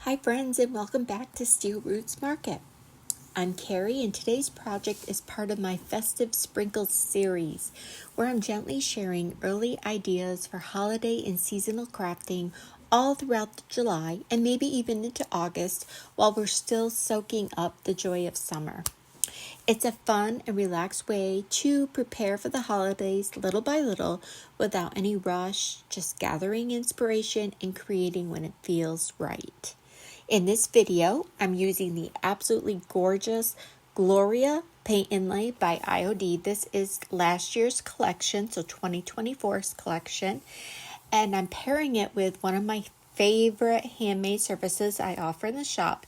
Hi friends, and welcome back to Steel Roots Market. I'm Carrie, and today's project is part of my Festive Sprinkles series, where I'm gently sharing early ideas for holiday and seasonal crafting all throughout July and maybe even into August while we're still soaking up the joy of summer. It's a fun and relaxed way to prepare for the holidays little by little without any rush, just gathering inspiration and creating when it feels right. In this video, I'm using the absolutely gorgeous Gloria Paint Inlay by IOD. This is last year's collection, so 2024's collection. And I'm pairing it with one of my favorite handmade services I offer in the shop.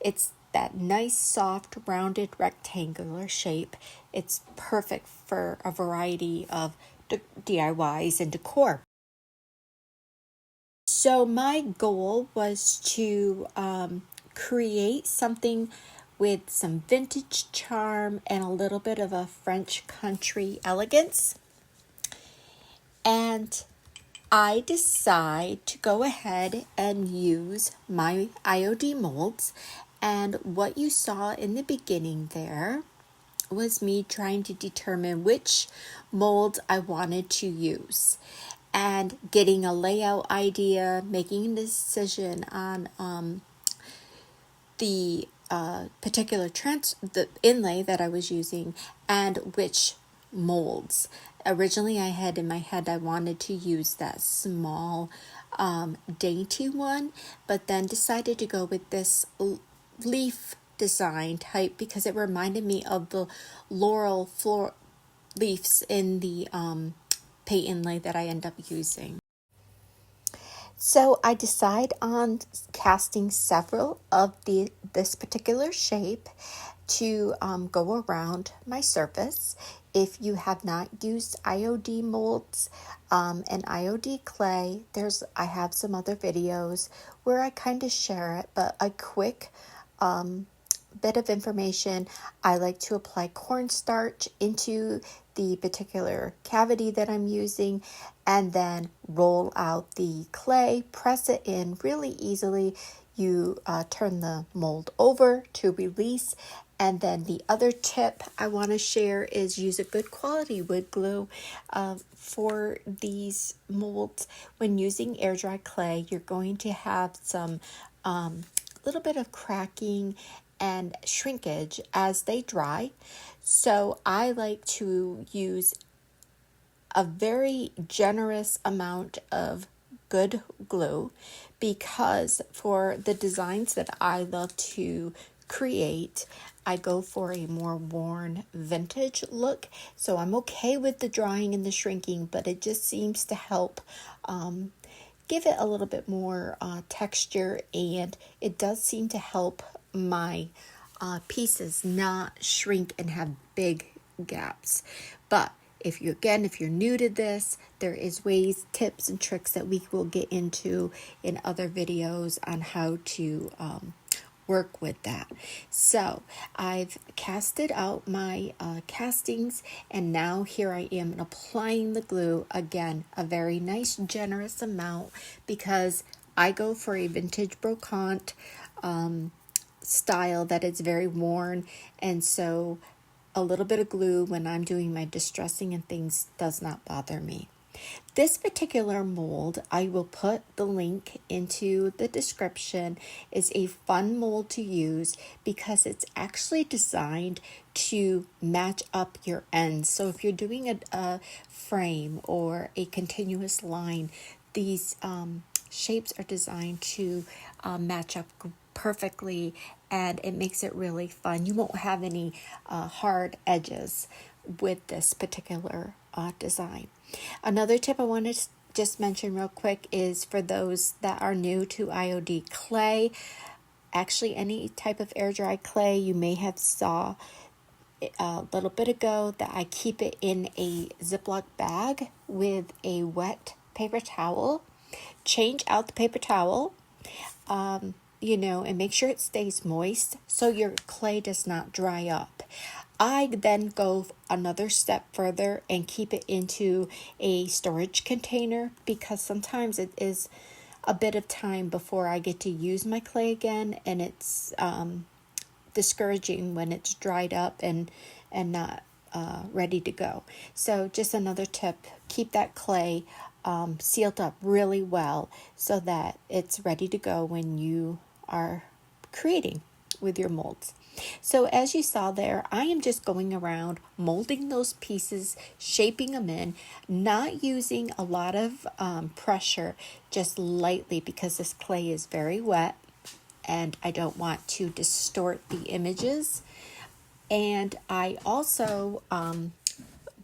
It's that nice, soft, rounded, rectangular shape. It's perfect for a variety of DIYs and decor. So my goal was to create something with some vintage charm and a little bit of a French country elegance. And I decide to go ahead and use my IOD molds. And what you saw in the beginning there was me trying to determine which molds I wanted to use and getting a layout idea, making a decision on the particular the inlay that I was using and which molds. Originally, I had in my head I wanted to use that small dainty one, but then decided to go with this leaf design type because it reminded me of the laurel floral leaves in the paint inlay that I end up using. So I decide on casting several of this particular shape to go around my surface. If you have not used IOD molds and IOD clay, I have some other videos where I kind of share it, but a quick bit of information. I like to apply cornstarch into the particular cavity that I'm using and then roll out the clay, press it in really easily. You turn the mold over to release. And then the other tip I want to share is use a good quality wood glue for these molds. When using air dry clay, you're going to have some little bit of cracking and shrinkage as they dry. So I like to use a very generous amount of good glue because for the designs that I love to create, I go for a more worn vintage look. So I'm okay with the drying and the shrinking, but it just seems to help give it a little bit more texture, and it does seem to help my pieces not shrink and have big gaps. But if you're new to this, there is ways, tips, and tricks that we will get into in other videos on how to work with that. So I've casted out my castings, and now here I am applying the glue. Again, a very nice generous amount because I go for a vintage brocante style that is very worn, and so a little bit of glue when I'm doing my distressing and things does not bother me. This particular mold, I will put the link into the description, is a fun mold to use because it's actually designed to match up your ends. So if you're doing a frame or a continuous line, these shapes are designed to match up perfectly, and it makes it really fun. You won't have any hard edges with this particular design. Another tip I want to just mention real quick is for those that are new to IOD clay, actually any type of air dry clay, you may have saw a little bit ago that I keep it in a Ziploc bag with a wet paper towel. Change out the paper towel, and make sure it stays moist so your clay does not dry up. I then go another step further and keep it into a storage container because sometimes it is a bit of time before I get to use my clay again, and it's discouraging when it's dried up and not ready to go. So just another tip, keep that clay sealed up really well so that it's ready to go when you are creating with your molds. So as you saw there, I am just going around molding those pieces, shaping them in, not using a lot of pressure, just lightly, because this clay is very wet and I don't want to distort the images. And I also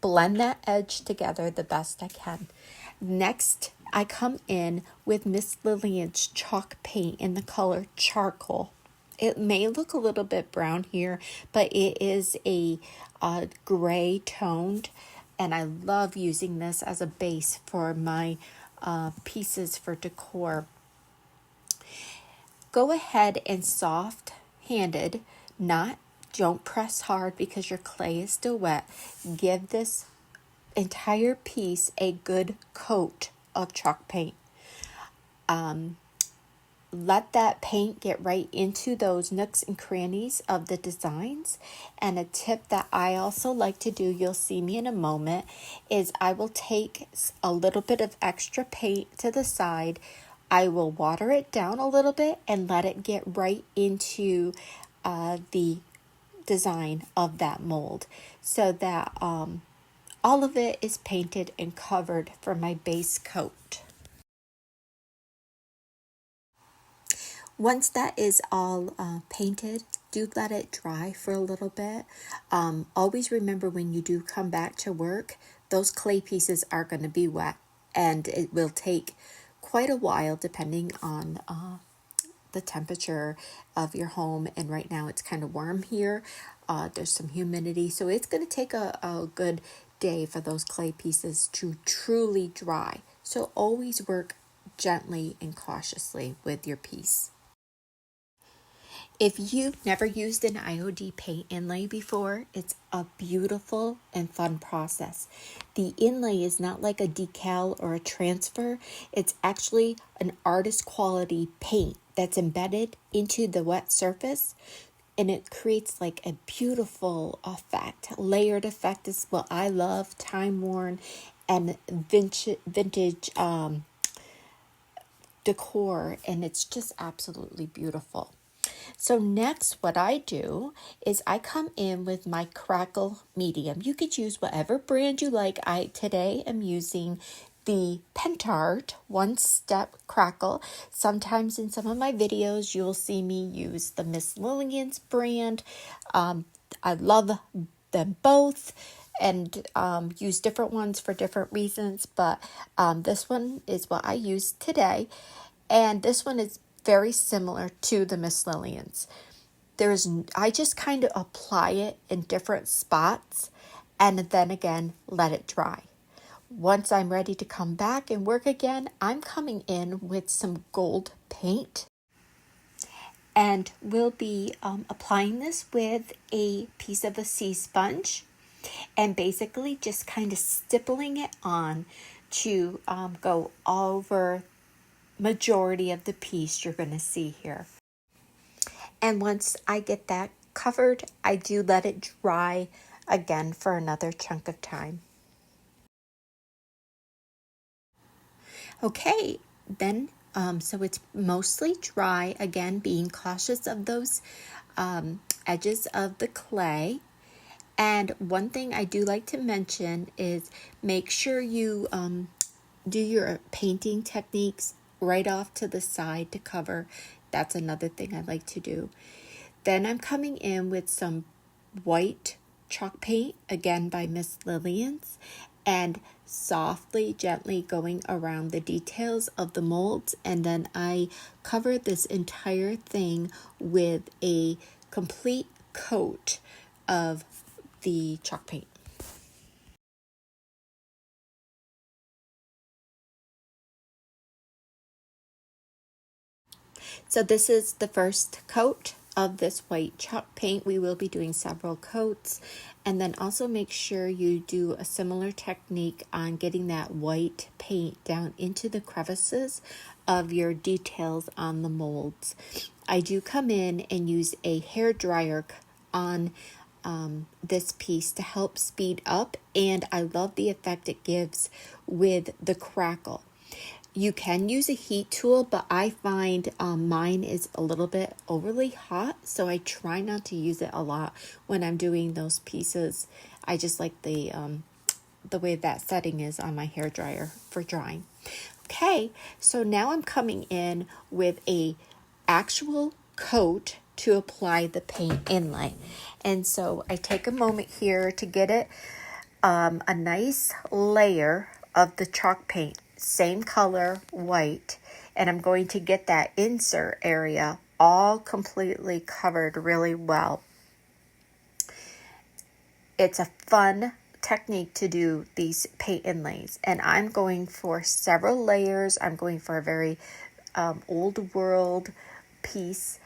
blend that edge together the best I can. Next, I come in with Miss Lillian's chalk paint in the color charcoal. It may look a little bit brown here, but it is a gray toned, and I love using this as a base for my pieces for decor. Go ahead and soft-handed, don't press hard because your clay is still wet. Give this entire piece a good coat of chalk paint. Let that paint get right into those nooks and crannies of the designs. And a tip that I also like to do, you'll see me in a moment, is I will take a little bit of extra paint to the side. I will water it down a little bit and let it get right into the design of that mold, so that all of it is painted and covered for my base coat. Once that is all painted, do let it dry for a little bit. Always remember, when you do come back to work, those clay pieces are going to be wet, and it will take quite a while depending on the temperature of your home. And right now it's kind of warm here. There's some humidity, so it's going to take a good day for those clay pieces to truly dry. So always work gently and cautiously with your piece. If you've never used an IOD paint inlay before, it's a beautiful and fun process. The inlay is not like a decal or a transfer. It's actually an artist quality paint that's embedded into the wet surface, and it creates like a beautiful effect. Layered effect is what I love, time worn and vintage decor, and it's just absolutely beautiful. So next, what I do is I come in with my crackle medium. You could use whatever brand you like. I today am using the Pentart One Step Crackle. Sometimes in some of my videos, you'll see me use the Miss Lillian's brand. I love them both and use different ones for different reasons, but this one is what I use today. And this one is very similar to the Miss Lillian's. I just kind of apply it in different spots and then again let it dry. Once I'm ready to come back and work again, I'm coming in with some gold paint, and we'll be applying this with a piece of a sea sponge and basically just kind of stippling it on to go over majority of the piece you're going to see here. And once I get that covered, I do let it dry again for another chunk of time. Okay, then so it's mostly dry, again being cautious of those edges of the clay. And one thing I do like to mention is make sure you do your painting techniques right off to the side to cover. That's another thing I like to do. Then I'm coming in with some white chalk paint, again by Miss Lillian's, and softly, gently going around the details of the molds. And then I cover this entire thing with a complete coat of the chalk paint. So this is the first coat of this white chalk paint. We will be doing several coats, and then also make sure you do a similar technique on getting that white paint down into the crevices of your details on the molds. I do come in and use a hair dryer on this piece to help speed up, and I love the effect it gives with the crackle. You can use a heat tool, but I find mine is a little bit overly hot, so I try not to use it a lot when I'm doing those pieces. I just like the way that setting is on my hair dryer for drying. Okay, so now I'm coming in with a actual coat to apply the paint inlay. And so I take a moment here to get it a nice layer of the chalk paint, same color, white, and I'm going to get that insert area all completely covered really well. It's a fun technique to do these paint inlays, and I'm going for several layers. I'm going for a very old world piece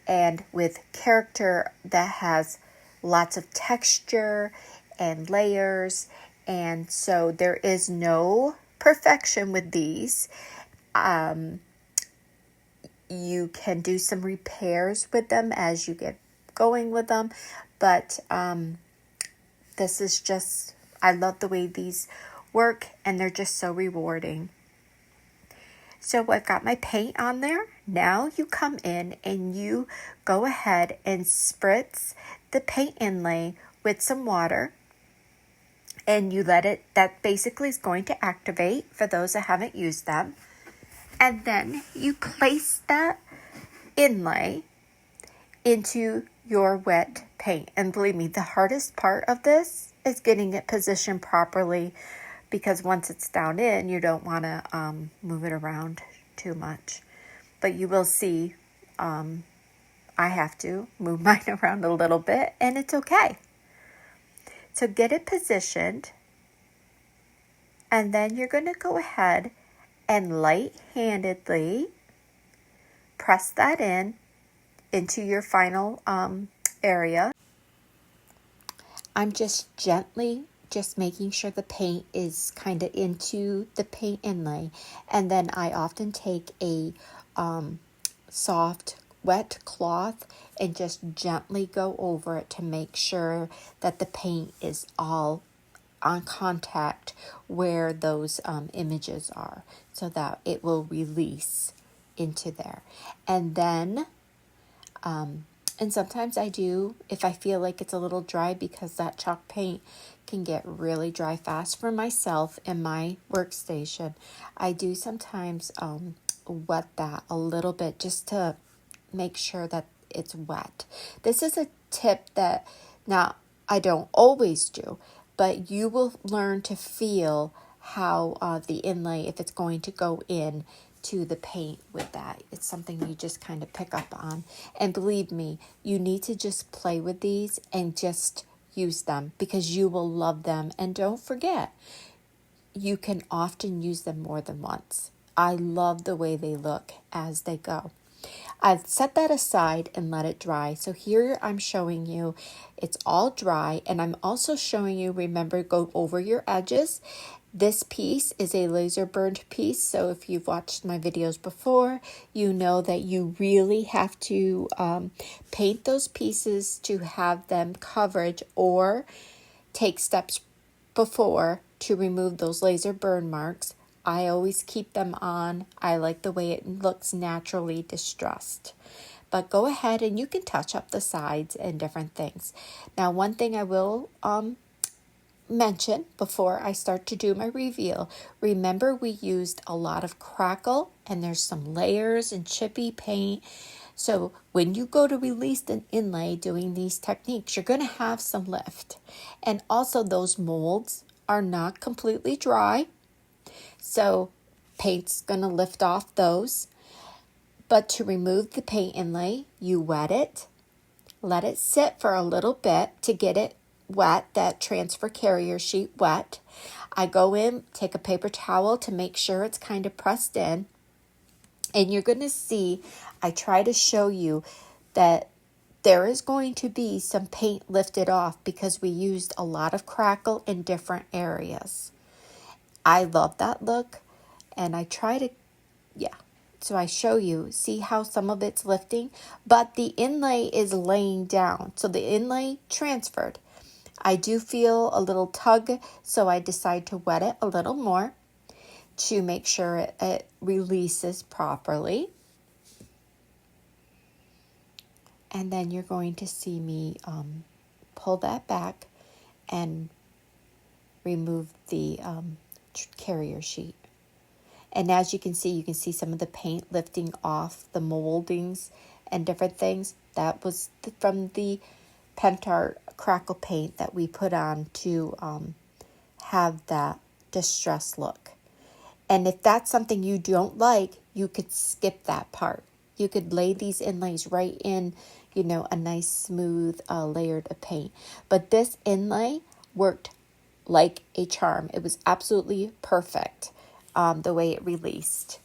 and with character that has lots of texture and layers, and so there is no perfection with these. You can do some repairs with them as you get going with them, but this is just, I love the way these work, and they're just so rewarding. So I've got my paint on there. Now you come in and you go ahead and spritz the paint inlay with some water, and you let it, that basically is going to activate for those that haven't used them. And then you place that inlay into your wet paint. And believe me, the hardest part of this is getting it positioned properly, because once it's down in, you don't want to move it around too much. But you will see I have to move mine around a little bit, and it's okay. So get it positioned, and then you're going to go ahead and light-handedly press that into your final area. I'm just gently making sure the paint is kind of into the paint inlay, and then I often take a soft wet cloth and just gently go over it to make sure that the paint is all on contact where those images are, so that it will release into there. And then and sometimes I do, if I feel like it's a little dry, because that chalk paint can get really dry fast for myself in my workstation, I do sometimes wet that a little bit just to make sure that it's wet. This is a tip that now I don't always do, but you will learn to feel how the inlay, if it's going to go in to the paint with that. It's something you just kind of pick up on. And believe me, you need to just play with these and just use them, because you will love them. And don't forget, you can often use them more than once. I love the way they look as they go. I've set that aside and let it dry. So here I'm showing you it's all dry, and I'm also showing you, remember, go over your edges. This piece is a laser burned piece, so if you've watched my videos before, you know that you really have to paint those pieces to have them coverage, or take steps before to remove those laser burn marks. I always keep them on. I like the way it looks naturally distressed. But go ahead and you can touch up the sides and different things. Now, one thing I will mention before I start to do my reveal, remember we used a lot of crackle, and there's some layers and chippy paint. So when you go to release an inlay doing these techniques, you're going to have some lift. And also those molds are not completely dry, so paint's going to lift off those. But to remove the paint inlay, you wet it, let it sit for a little bit to get it wet, that transfer carrier sheet wet. I go in, take a paper towel to make sure it's kind of pressed in. And you're going to see, I try to show you that there is going to be some paint lifted off because we used a lot of crackle in different areas. I love that look, and I try to, So I show you, see how some of it's lifting, but the inlay is laying down. So the inlay transferred. I do feel a little tug, so I decide to wet it a little more to make sure it releases properly. And then you're going to see me pull that back and remove the carrier sheet. And as you can see some of the paint lifting off the moldings and different things. That was from the Pentart crackle paint that we put on to have that distressed look. And if that's something you don't like, you could skip that part. You could lay these inlays right in, a nice smooth layered of paint. But this inlay worked like a charm. It was absolutely perfect the way it released.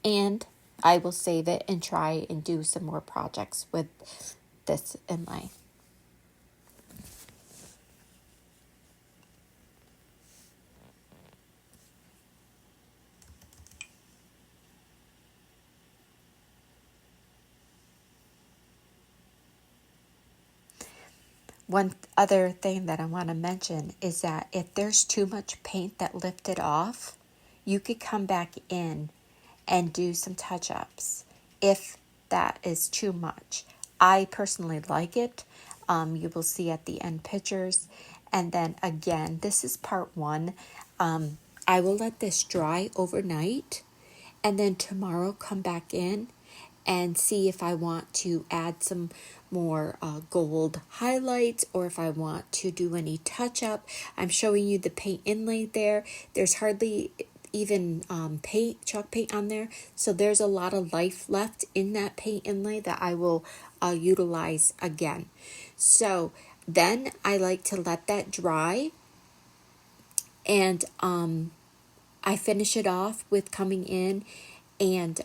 And I will save it and try and do some more projects with this inlay. One other thing that I want to mention is that if there's too much paint that lifted off, you could come back in and do some touch-ups if that is too much. I personally like it. You will see at the end pictures. And then again, this is part one. I will let this dry overnight and then tomorrow come back in and see if I want to add some more gold highlights or if I want to do any touch-up. I'm showing you the paint inlay there. There's hardly even chalk paint on there, so there's a lot of life left in that paint inlay that I will utilize again. So then I like to let that dry, and I finish it off with coming in and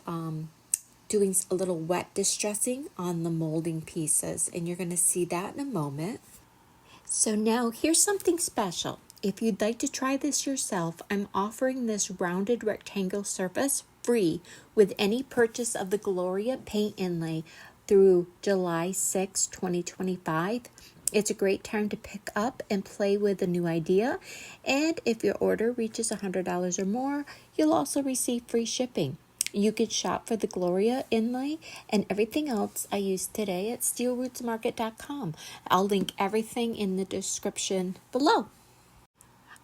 doing a little wet distressing on the molding pieces, and you're going to see that in a moment. So now here's something special. If you'd like to try this yourself, I'm offering this rounded rectangle surface free with any purchase of the Gloria Paint Inlay through July 6, 2025. It's a great time to pick up and play with a new idea. And if your order reaches $100 or more, you'll also receive free shipping. You could shop for the Gloria Inlay and everything else I used today at steelrootsmarket.com. I'll link everything in the description below.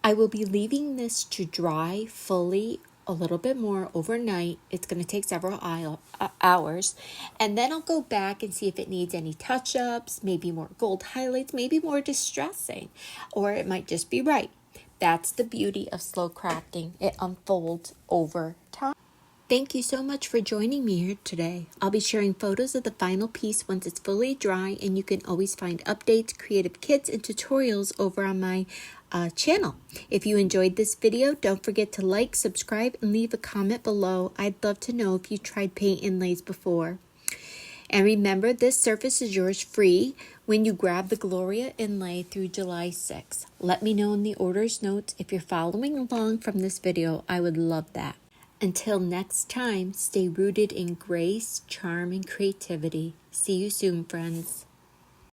I will be leaving this to dry fully a little bit more overnight. It's going to take several hours. And then I'll go back and see if it needs any touch-ups, maybe more gold highlights, maybe more distressing, or it might just be right. That's the beauty of slow crafting. It unfolds over time. Thank you so much for joining me here today. I'll be sharing photos of the final piece once it's fully dry, and you can always find updates, creative kits, and tutorials over on my channel. If you enjoyed this video, don't forget to like, subscribe, and leave a comment below. I'd love to know if you tried paint inlays before. And remember, this surface is yours free when you grab the Gloria Inlay through July 6th. Let me know in the orders notes if you're following along from this video. I would love that. Until next time, stay rooted in grace, charm, and creativity. See you soon, friends.